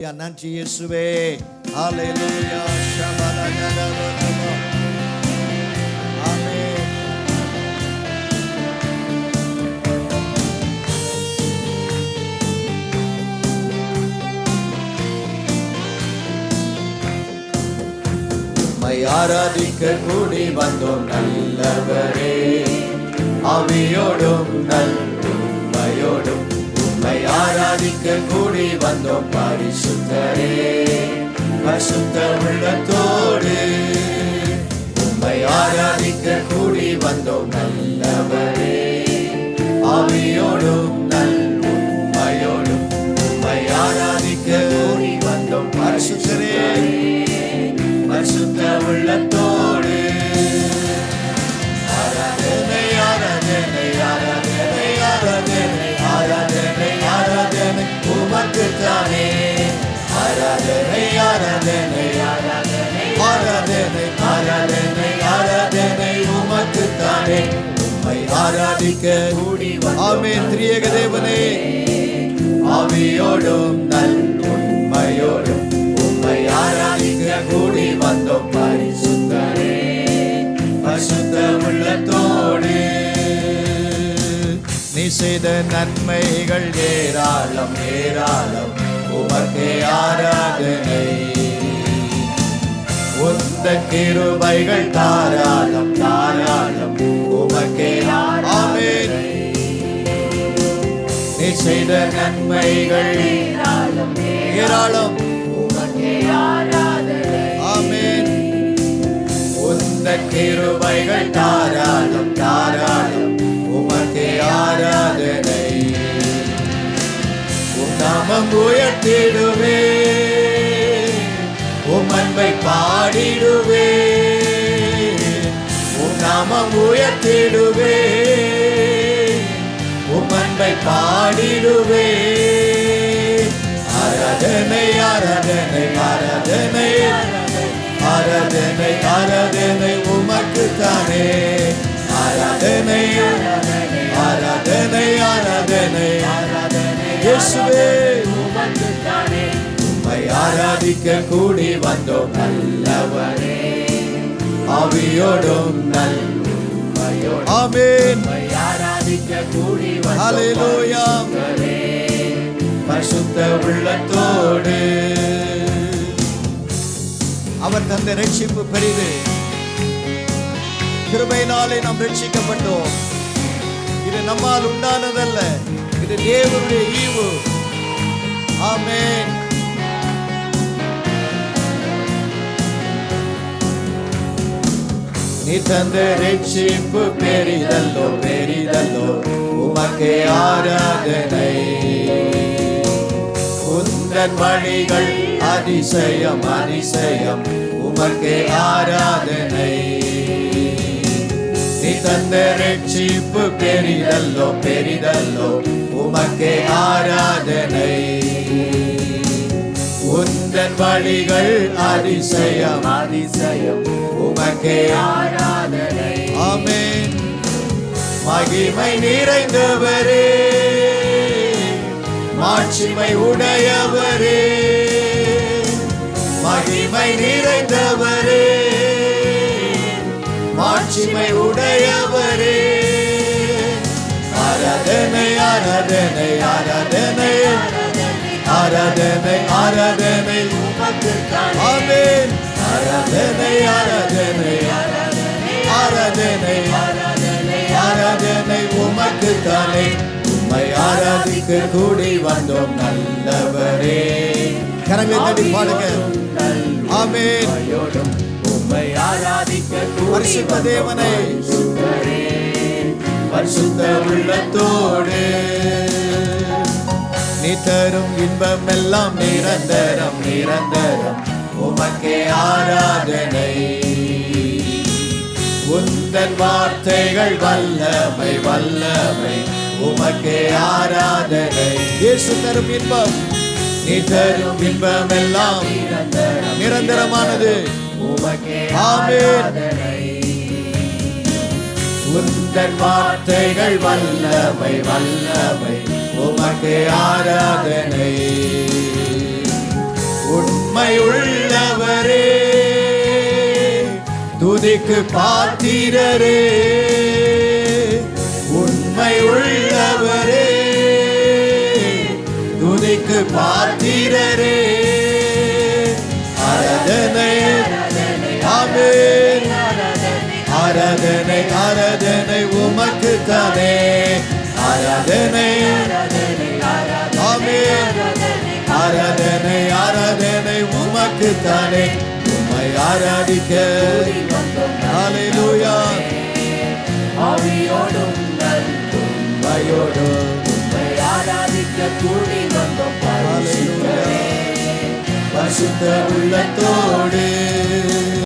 நன்றி இயேசுவே. ஹல்லேலூயா. ஷபலகலவலவ. ஆமென். உம்மை ஆராதிக்க கூடி வந்தோம் நல்லவரே, ஆவியோடும் உண்மையோடும் உம்மை ஆராதிக்க கூடி வந்தோம் பரிசுத்தரே, பரிசுத்த உள்ளத்தோடு உம்மை ஆராதிக்க கூடி வந்தோம் நல்லவரே, ஆவியோடும் உண்மையோடும் உம்மை ஆராதிக்க கூடி வந்தோம் பரிசுத்தரே, பரிசுத்த உள்ளத்தோடு. ஆராதனை ஆராதனை ஆராதனை ஆராதனை ஆராதனை ஆராதனை உமக்குத்தானே, ஆராதனை ஆராதனை ஆராதனை ஆராதனை ஆராதனை ஆராதனை உமக்குத்தானே. உம்மை ஆராதிக்க கூடி ஆமென். திரியேக தேவனே, ஆவியோடும் உண்மையோடும் உம்மை ஆராதிக்க கூடி வந்தோம் பரிசுத்தரே, பரிசுத்த உள்ளத்தோடு. நீ செய்த நன்மைகள் ஏராளம் ஏராளம், உமக்கே ஆராதனை. உந்தன் கிருபைகள் தாராளம் தாராளம், உமக்கே ஆராதனை. நீ செய்த நன்மைகள் ஏராளம் ஏராளம், உமக்கே ஆராதனை. ஆமென். உந்தன் கிருபைகள் தாராளம் தாராளம், உமக்கே ஆராதனை. உம் நாமம் உயர்த்திடுவே, உம் அன்பை பாடிடுவே, உம் நாமம் உயர்த்திடுவே, உம் அன்பை பாடிடுவே. ஆராதனை ஆராதனை ஆராதனை ஆராதனை ஆராதனை உமக்குத்தானே, ஆராதனை ஆராதனை ஆராதனை ஆராதனை இயேசுவே உமக்குத்தானே. உம்மை ஆராதிக்க கூடி வந்தோம் நல்லவரே, ஆவியோடும் உண்மையோடும் ஆமென். உம்மை ஆராதிக்க கூடி வந்தோம் ஹல்லேலூயா, பரிசுத்த உள்ளத்தோடு. அவர் தந்த ரட்சிப்பு பெரிது. கிருபையினாலே நாம் ரட்சிக்கப்பட்டோம். இது நம்மால் உண்டானதல்ல, இது தேவனுடைய ஈவு. ஆமென். நீ தந்த ரட்சிப்பு பெரிதல்லோ பெரிதல்லோ, உமக்கே ஆராதனை. உந்தன் வழிகள் அதிசயம் அதிசயம், உமக்கே ஆராதனை. நீ தந்த ரட்சிப்பு பெரிதல்லோ பெரிதல்லோ, உமக்கே ஆராதனை. உந்தன் வழிகள் அதிசயம் அதிசயம், உமக்கே ஆராதனை. ஆமென். மகிமை நிறைந்தவரே, மாட்சிமை உடையவரே, மகிமை நிறைந்தவரே, மாட்சிமை உடையவரே. ஆராதனை ஆராதனை ஆராதனை ஆராதனை ஆராதனை உமக்குத்தானே. ஆமென். ஆராதனை ஆராதனை ஆராதனை ஆராதனை ஆராதனை உமக்குத்தானே. உம்மை ஆராதிக்க கூடி வந்தோம் நல்லவரே. கரங்களை தட்டி பாடுங்க. ஆமென். உம்மை ஆராதிக்க பரிசுத்த தேவனே, பரிசுத்த உள்ளத்தோடு. நீ தரும் இன்பம் எல்லாம் நிரந்தரம் நிரந்தரம், உமக்கே ஆராதனை. உந்தன் வார்த்தைகள் வல்லமை வல்லமை, உமக்கே ஆராதனை. இயேசு தரும் இன்பம், நீ தரும் இன்பம் எல்லாம் நிரந்தரமானது, உமக்கே ஆராதனை. உந்தன் வார்த்தைகள் வல்லமை வல்லமை, உமக்கே ஆராதனை. உண்மை உள்ளவரே, துதிக்கு பாத்திரரே, உண்மை உள்ளவரே, துதிக்கு பாத்திரரே. ஆராதனை ஆமென், ஆராதனை ஆராதனை உமக்கு தானே, ஆராதனை ஆமென், ஆராதனை ஆராதனை உமக்கு தானே. உம்மை ஆராதிக்க ஹல்லேலூயா, ஆவியோடும் உண்மையோடும் உம்மை ஆராதிக்க கூடி வந்தோம் பரிசுத்தரே. பரிசுத்த